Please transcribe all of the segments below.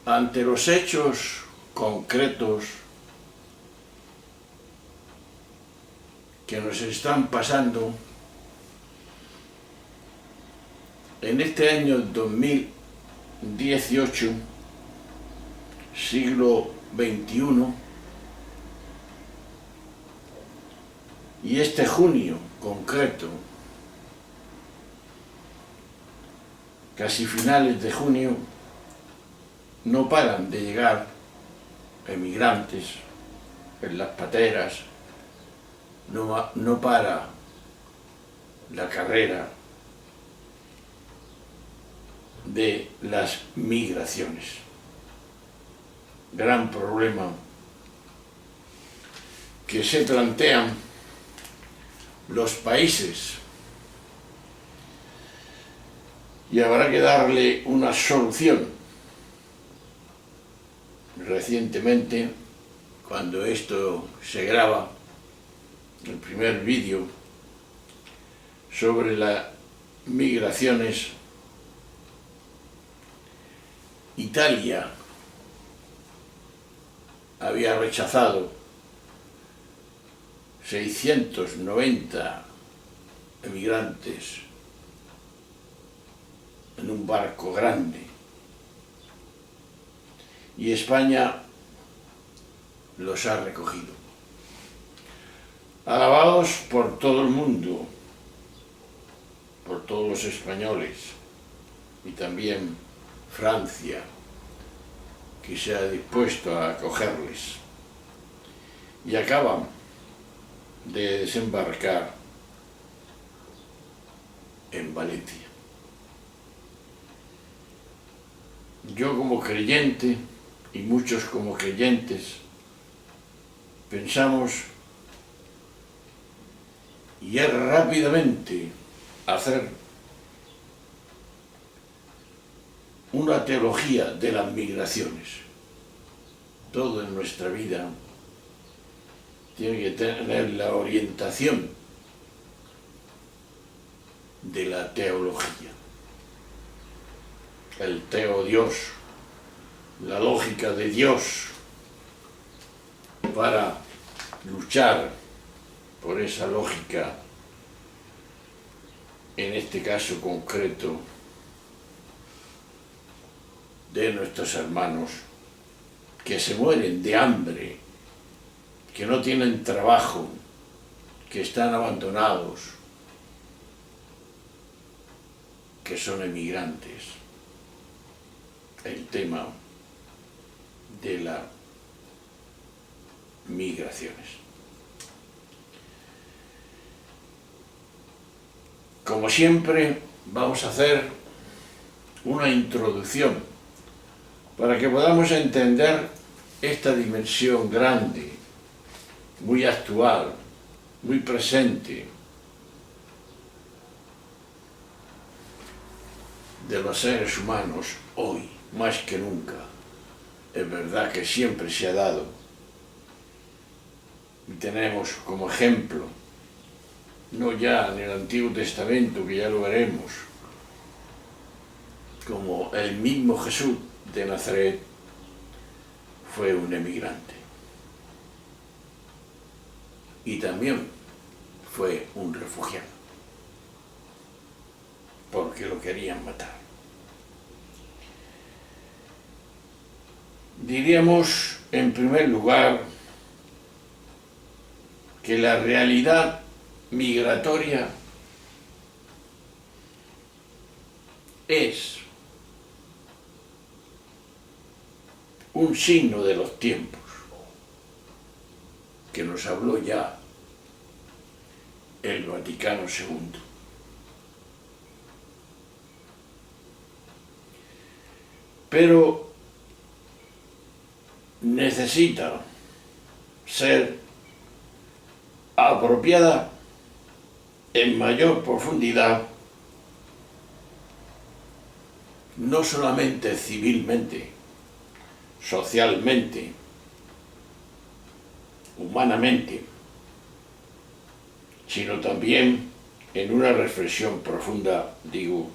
ante los hechos concretos que nos están pasando en este año 2018, siglo XXI, y este junio concreto, casi finales de junio, no paran de llegar emigrantes en las pateras, no para la carrera de las migraciones. Gran problema que se plantean los países y habrá que darle una solución. Recientemente, cuando esto se graba, el primer vídeo sobre las migraciones, Italia había rechazado 690 emigrantes en un barco grande, y España los ha recogido. Alabados por todo el mundo, por todos los españoles, y también Francia, que se ha dispuesto a acogerles, y acaban de desembarcar en Valencia. Yo, como creyente, y muchos como creyentes, pensamos y es rápidamente hacer una teología de las migraciones. Todo en nuestra vida tiene que tener la orientación de la teología. El Dios, la lógica de Dios para luchar por esa lógica, en este caso concreto, de nuestros hermanos que se mueren de hambre, que no tienen trabajo, que están abandonados, que son emigrantes. El tema de las migraciones. Como siempre, vamos a hacer una introducción para que podamos entender esta dimensión grande, muy actual, muy presente, de los seres humanos hoy, más que nunca. Es verdad que siempre se ha dado, y tenemos como ejemplo, no ya en el Antiguo Testamento, que ya lo veremos, como el mismo Jesús de Nazaret fue un emigrante, y también fue un refugiado, porque lo querían matar. Diríamos, en primer lugar, que la realidad migratoria es un signo de los tiempos, que nos habló ya el Vaticano II. Pero necesita ser apropiada en mayor profundidad, no solamente civilmente, socialmente, humanamente, sino también en una reflexión profunda, digo,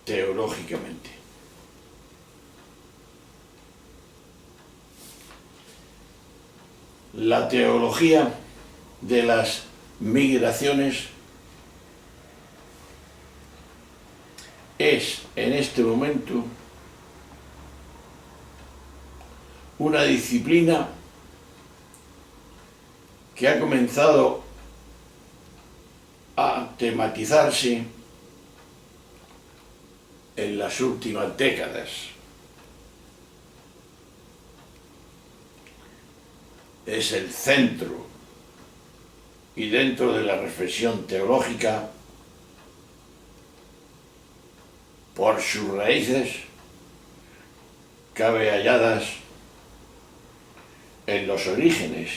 teológicamente. La teología de las migraciones es en este momento una disciplina que ha comenzado a tematizarse en las últimas décadas. Es el centro y dentro de la reflexión teológica, por sus raíces, cabe halladas en los orígenes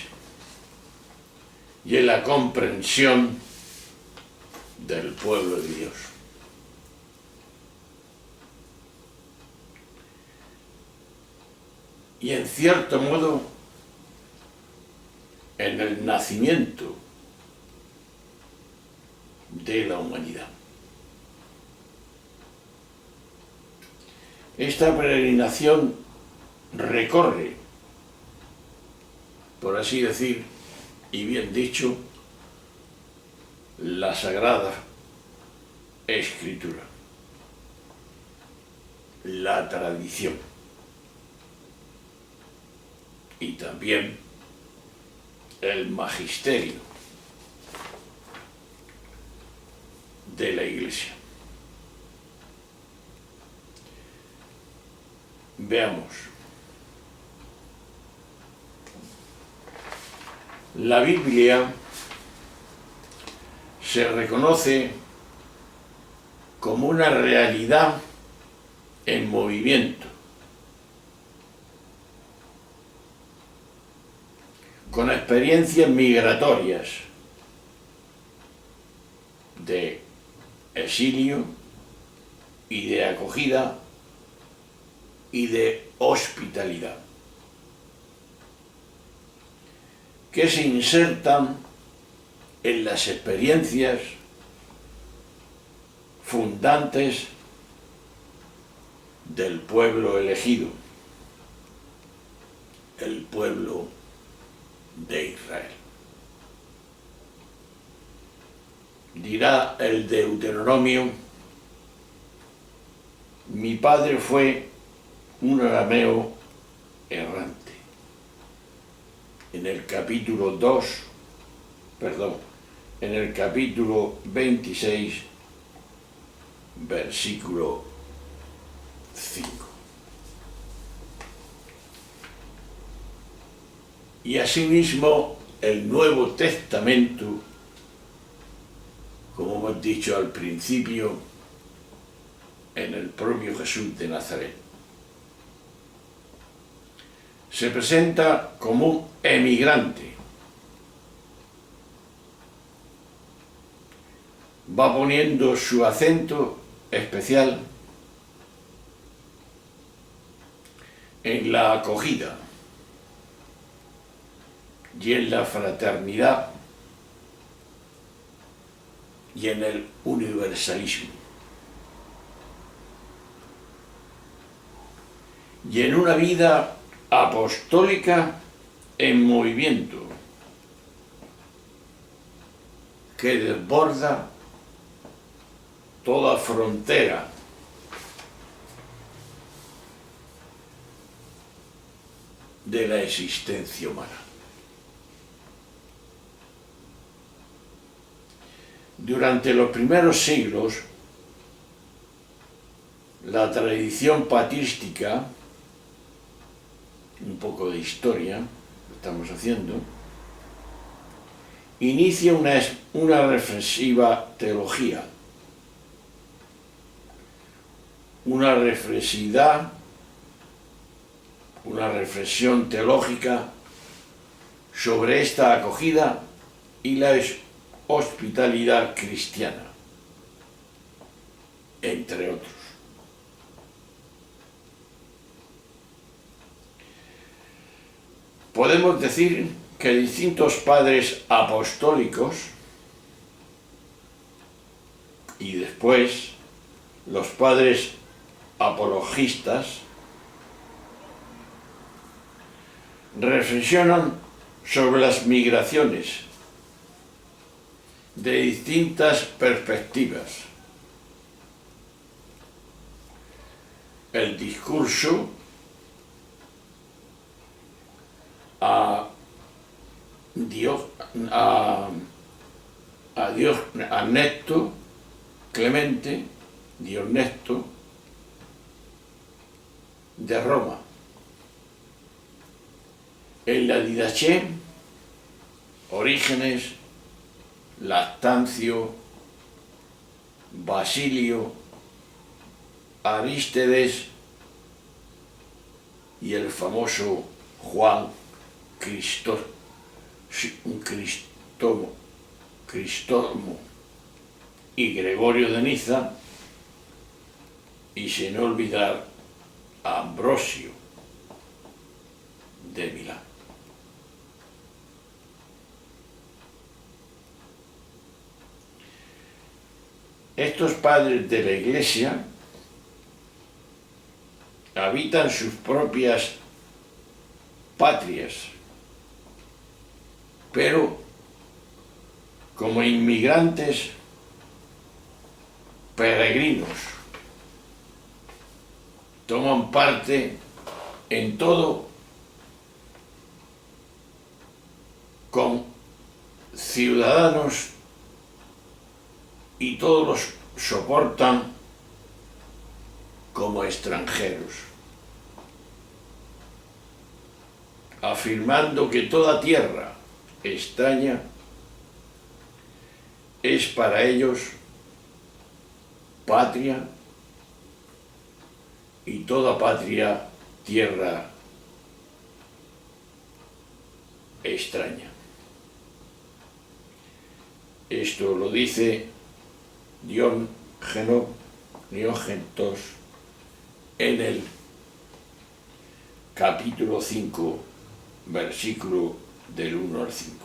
y en la comprensión del pueblo de Dios. Y en cierto modo, en el nacimiento de la humanidad. Esta peregrinación recorre, por así decir, y bien dicho, la Sagrada Escritura, la tradición y también el magisterio de la Iglesia. Veamos. La Biblia se reconoce como una realidad en movimiento, con experiencias migratorias de exilio y de acogida y de hospitalidad, que se insertan en las experiencias fundantes del pueblo elegido, el pueblo de Israel. Dirá el Deuteronomio: mi padre fue un arameo errante. En el capítulo 26, versículo 5. Y asimismo el Nuevo Testamento, como hemos dicho al principio, en el propio Jesús de Nazaret, se presenta como un emigrante. Va poniendo su acento especial en la acogida y en la fraternidad y en el universalismo. Y en una vida apostólica en movimiento que desborda toda frontera de la existencia humana. Durante los primeros siglos, la tradición patrística, un poco de historia, lo estamos haciendo, inicia una reflexiva teología, una reflexividad, una reflexión teológica sobre esta acogida y la hospitalidad cristiana, entre otros. Podemos decir que distintos padres apostólicos y después los padres apologistas reflexionan sobre las migraciones de distintas perspectivas. El discurso a Ernesto Clemente, Diognesto de Roma. En la Didaché, Orígenes, Lactancio, Basilio, Arístedes y el famoso Juan Cristóstomo y Gregorio de Niza, y sin olvidar a Ambrosio de Milán. Estos padres de la Iglesia habitan sus propias patrias, pero como inmigrantes peregrinos toman parte en todo con ciudadanos y todos los soportan como extranjeros, afirmando que toda tierra extraña es para ellos patria y toda patria tierra extraña. Esto lo dice Diógenes en el capítulo 5, versículo del 1 al 5.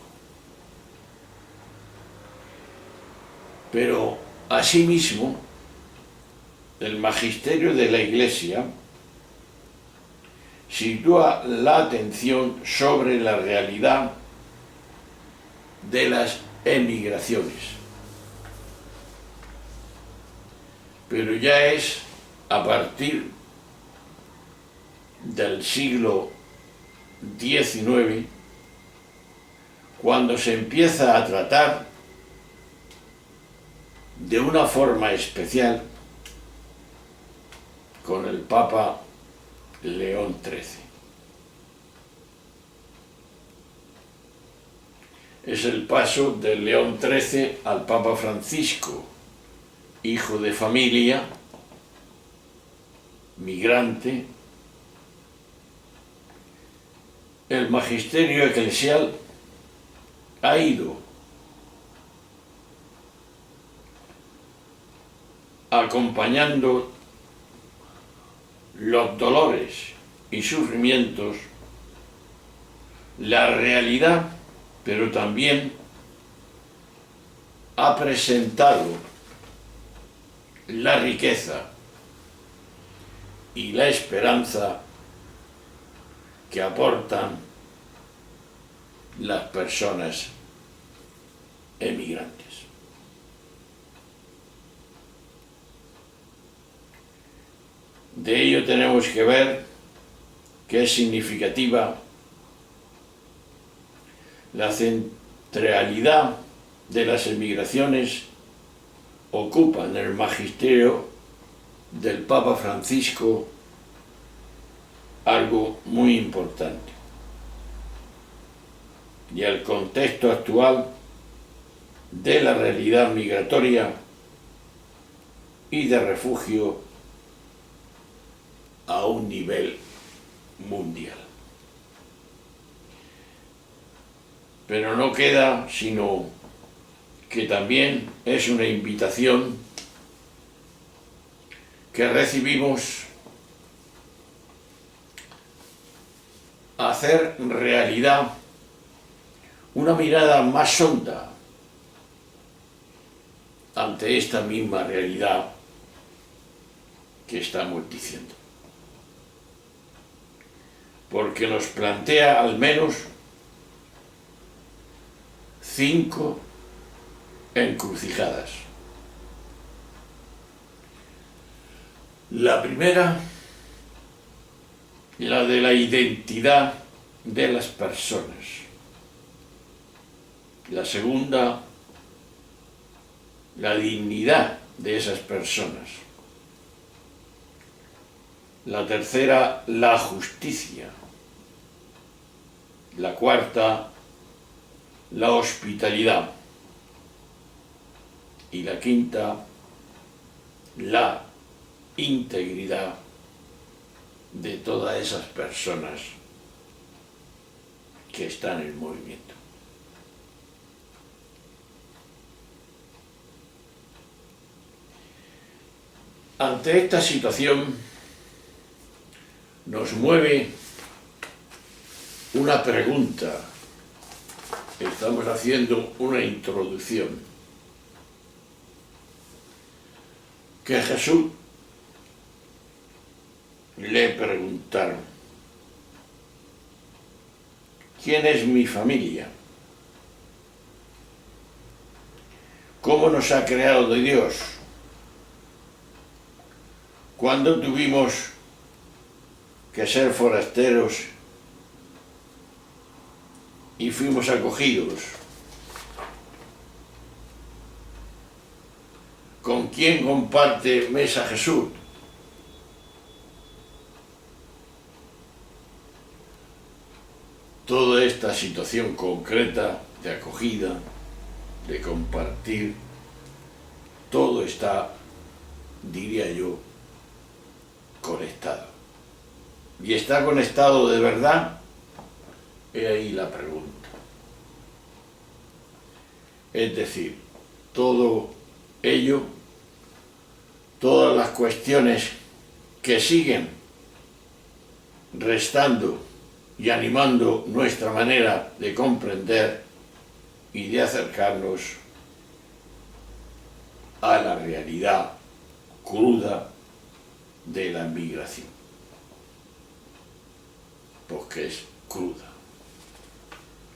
Pero asimismo, el magisterio de la Iglesia sitúa la atención sobre la realidad de las emigraciones. Pero ya es a partir del siglo XIX cuando se empieza a tratar de una forma especial con el Papa León XIII. Es el paso de León XIII al Papa Francisco, hijo de familia, migrante. El magisterio eclesial ha ido acompañando los dolores y sufrimientos, la realidad, pero también ha presentado la riqueza y la esperanza que aportan las personas emigrantes. De ello tenemos que ver que es significativa la centralidad de las emigraciones ocupa en el magisterio del Papa Francisco algo muy importante. Y el contexto actual de la realidad migratoria y de refugio a un nivel mundial. Pero no queda sino que también es una invitación que recibimos a hacer realidad una mirada más honda ante esta misma realidad que estamos diciendo. Porque nos plantea al menos 5 encrucijadas. La primera, la de la identidad de las personas. La segunda, la dignidad de esas personas. La tercera, la justicia. La cuarta, la hospitalidad. Y la quinta, la integridad de todas esas personas que están en movimiento. Ante esta situación nos mueve una pregunta. Estamos haciendo una introducción. Que Jesús le preguntaron: ¿quién es mi familia? ¿Cómo nos ha creado Dios? ¿Cuándo tuvimos que ser forasteros y fuimos acogidos? ¿Con quién comparte mesa Jesús? Toda esta situación concreta de acogida, de compartir, todo está, diría yo, conectado. ¿Y está conectado de verdad? He ahí la pregunta. Es decir, todo ello, todas las cuestiones que siguen restando y animando nuestra manera de comprender y de acercarnos a la realidad cruda de la migración, porque es cruda.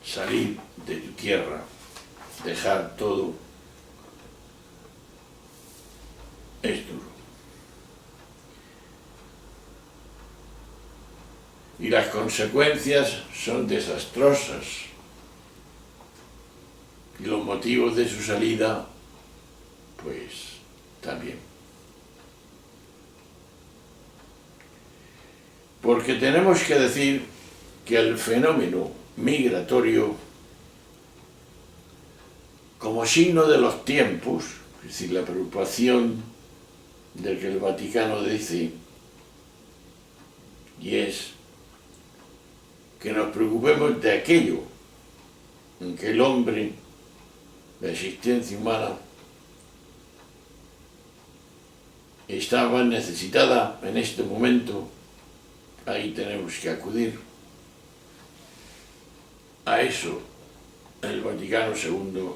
Salir de tu tierra, dejar todo, es duro. Y las consecuencias son desastrosas. Y los motivos de su salida, pues también. Porque tenemos que decir que el fenómeno migratorio, como signo de los tiempos, es decir, la preocupación del que el Vaticano dice, y es que nos preocupemos de aquello en que el hombre, la existencia humana, estaba necesitada en este momento. Ahí tenemos que acudir. A eso el Vaticano II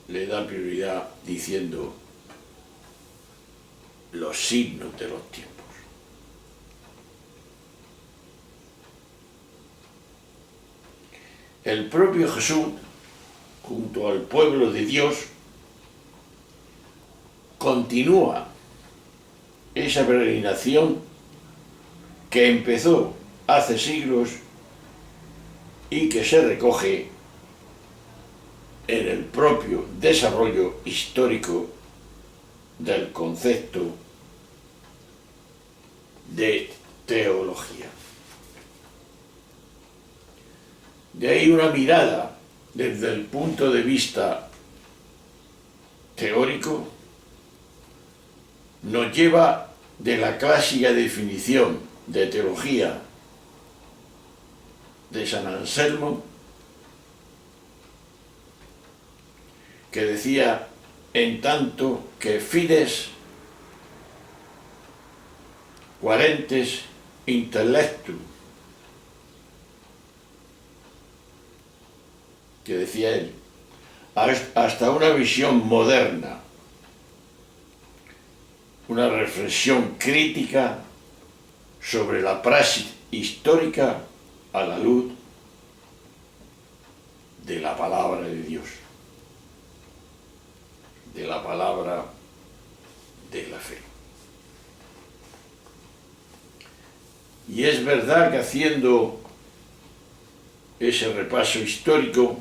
le da prioridad diciendo los signos de los tiempos. El propio Jesús, junto al pueblo de Dios, continúa esa peregrinación que empezó hace siglos y que se recoge en el propio desarrollo histórico del concepto de teología. De ahí una mirada desde el punto de vista teórico nos lleva de la clásica definición de teología de San Anselmo, que decía: en tanto que fides quærentes intellectum, que decía él, hasta una visión moderna, una reflexión crítica sobre la praxis histórica a la luz de la palabra de Dios. de la palabra de la fe. Y es verdad que haciendo ese repaso histórico,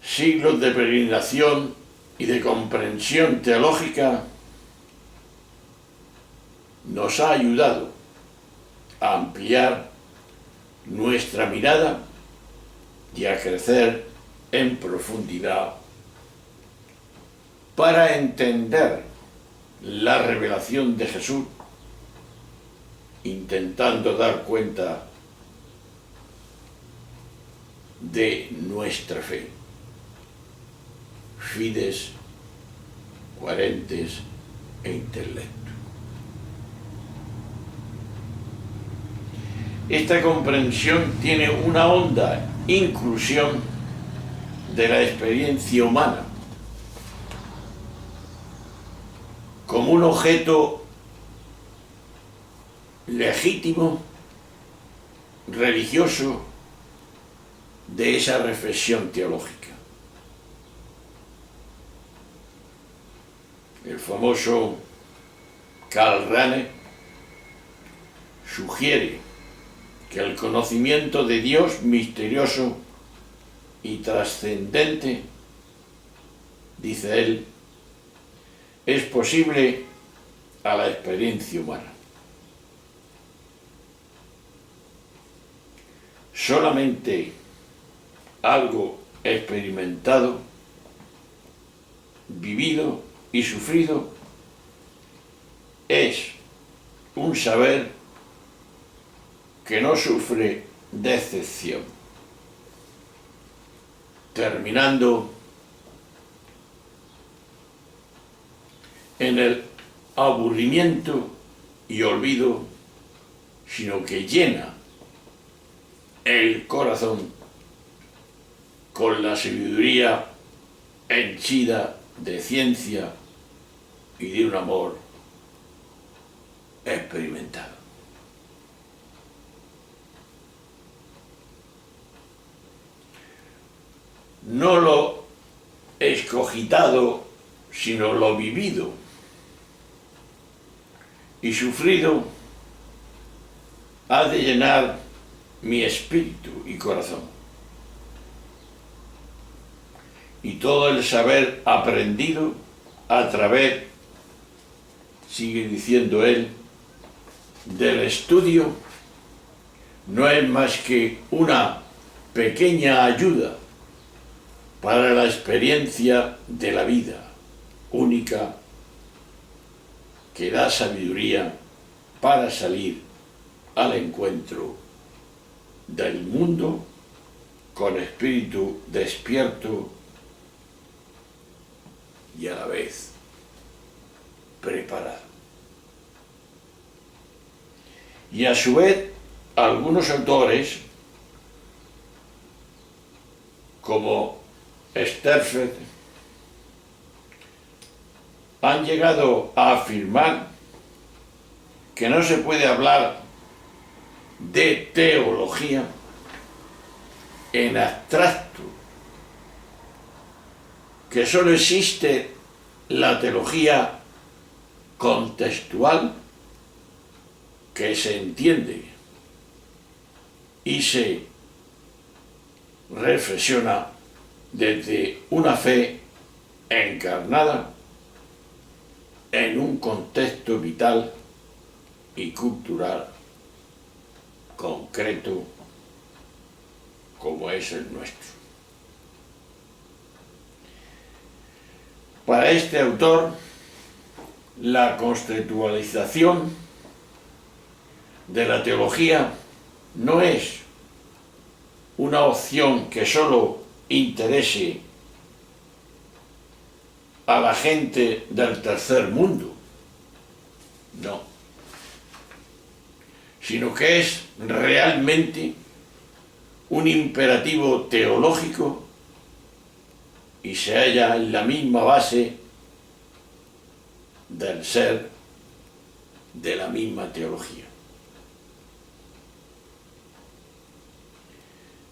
siglos de peregrinación y de comprensión teológica nos ha ayudado a ampliar nuestra mirada y a crecer en profundidad para entender la revelación de Jesús, intentando dar cuenta de nuestra fe. Fides, quaerentes e intellecto. Esta comprensión tiene una honda inclusión de la experiencia humana como un objeto legítimo, religioso, de esa reflexión teológica. El famoso Karl Rahner sugiere que el conocimiento de Dios misterioso y trascendente, dice él, es posible a la experiencia humana. Solamente algo experimentado, vivido y sufrido es un saber que no sufre decepción, terminando en el aburrimiento y olvido, sino que llena el corazón con la sabiduría henchida de ciencia y de un amor experimentado. No lo escogitado, sino lo vivido y sufrido ha de llenar mi espíritu y corazón. Y todo el saber aprendido a través, sigue diciendo él, del estudio, no es más que una pequeña ayuda para la experiencia de la vida única que da sabiduría para salir al encuentro del mundo con espíritu despierto y a la vez preparado. Y a su vez, algunos autores, como Sterfeld, han llegado a afirmar que no se puede hablar de teología en abstracto, que solo existe la teología contextual, que se entiende y se reflexiona desde una fe encarnada en un contexto vital y cultural concreto como es el nuestro. Para este autor, la conceptualización de la teología no es una opción que solo interese a la gente del tercer mundo, no, sino que es realmente un imperativo teológico y se halla en la misma base del ser de la misma teología.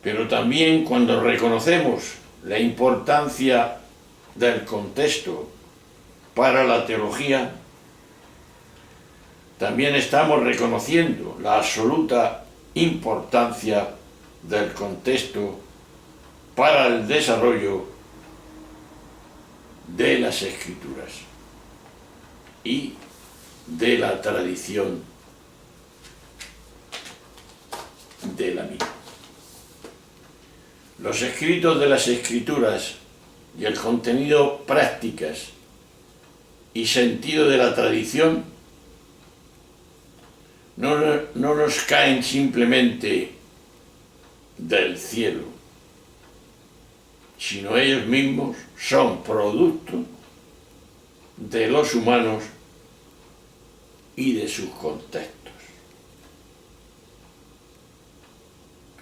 Pero también cuando reconocemos la importancia del contexto para la teología, también estamos reconociendo la absoluta importancia del contexto para el desarrollo de las escrituras y de la tradición de la misma. Los escritos de las escrituras y el contenido, prácticas y sentido de la tradición no nos caen simplemente del cielo, sino ellos mismos son producto de los humanos y de sus contextos.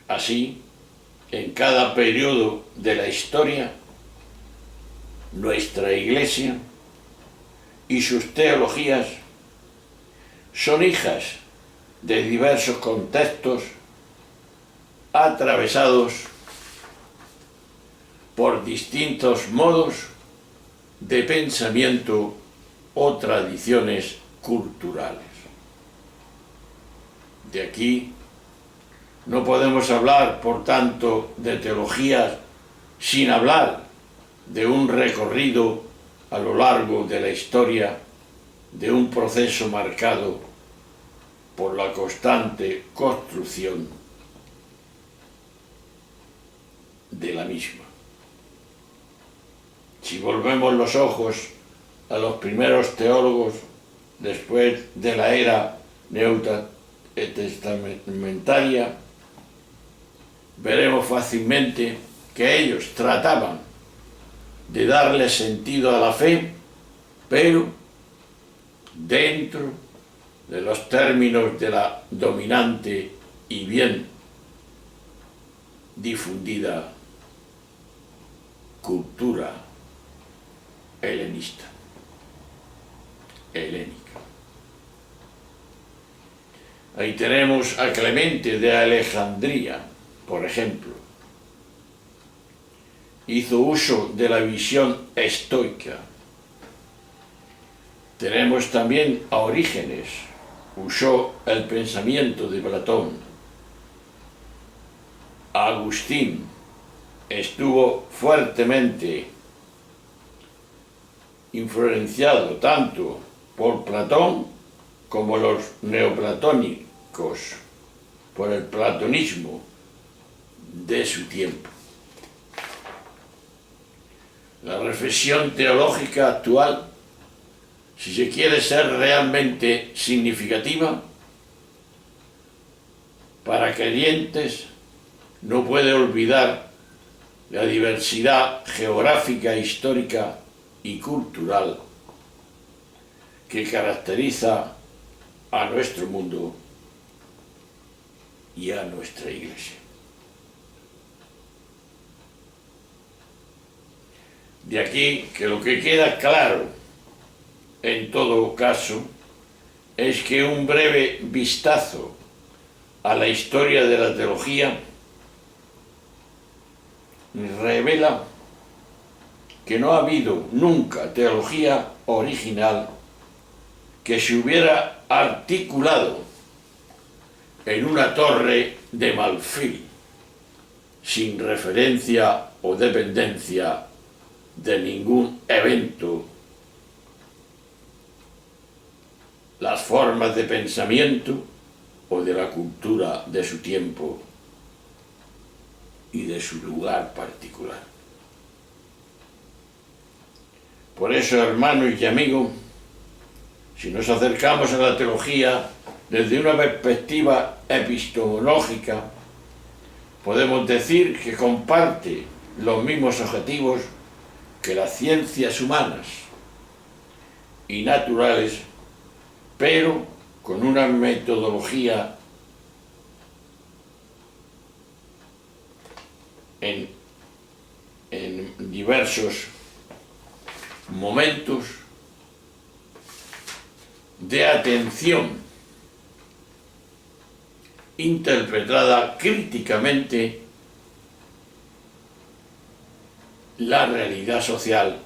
Así, en cada periodo de la historia, nuestra Iglesia y sus teologías son hijas de diversos contextos atravesados por distintos modos de pensamiento o tradiciones culturales. De aquí no podemos hablar, por tanto, de teología sin hablar de un recorrido a lo largo de la historia, de un proceso marcado por la constante construcción de la misma. Si volvemos los ojos a los primeros teólogos después de la era neotestamentaria, veremos fácilmente que ellos trataban de darle sentido a la fe, pero dentro de los términos de la dominante y bien difundida cultura helénica. Ahí tenemos a Clemente de Alejandría, por ejemplo. Hizo uso de la visión estoica. Tenemos también a Orígenes, usó el pensamiento de Platón. Agustín estuvo fuertemente influenciado tanto por Platón como los neoplatónicos, por el platonismo de su tiempo. La reflexión teológica actual, si se quiere ser realmente significativa, para creyentes no puede olvidar la diversidad geográfica, histórica y cultural que caracteriza a nuestro mundo y a nuestra Iglesia. De aquí que lo que queda claro, en todo caso, es que un breve vistazo a la historia de la teología revela que no ha habido nunca teología original que se hubiera articulado en una torre de marfil, sin referencia o dependencia de ningún evento, las formas de pensamiento o de la cultura de su tiempo y de su lugar particular. Por eso, hermanos y amigos, si nos acercamos a la teología desde una perspectiva epistemológica, podemos decir que comparte los mismos objetivos que las ciencias humanas y naturales, pero con una metodología en diversos momentos de atención interpretada críticamente la realidad social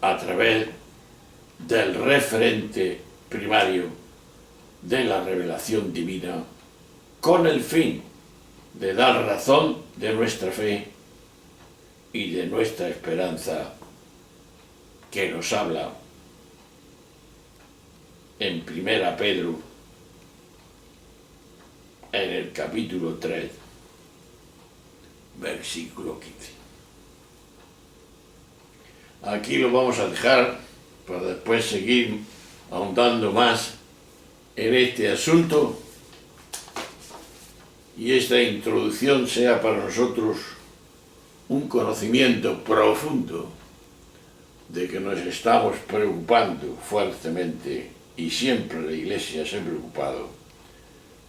a través del referente primario de la revelación divina, con el fin de dar razón de nuestra fe y de nuestra esperanza, que nos habla en 1 Pedro, en el capítulo 3, versículo 15. Aquí lo vamos a dejar para después seguir ahondando más en este asunto, y esta introducción sea para nosotros un conocimiento profundo de que nos estamos preocupando fuertemente, y siempre la Iglesia se ha preocupado,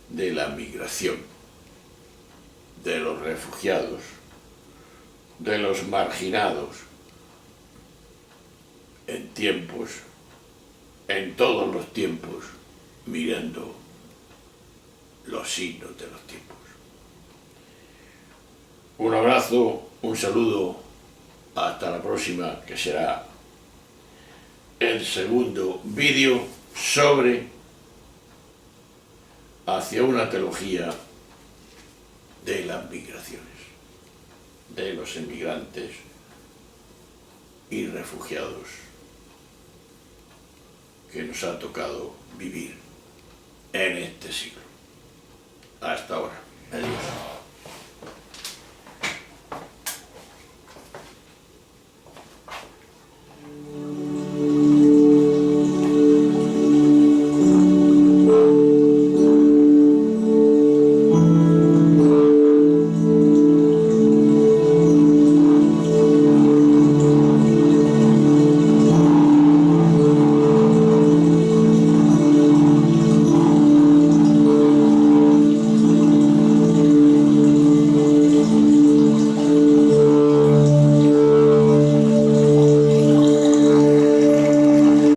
de la migración, de los refugiados, de los marginados, en todos los tiempos, mirando los signos de los tiempos. Un abrazo, un saludo, hasta la próxima, que será el segundo vídeo sobre hacia una teología de las migraciones, de los emigrantes y refugiados que nos ha tocado vivir en este siglo. Hasta ahora. Adiós.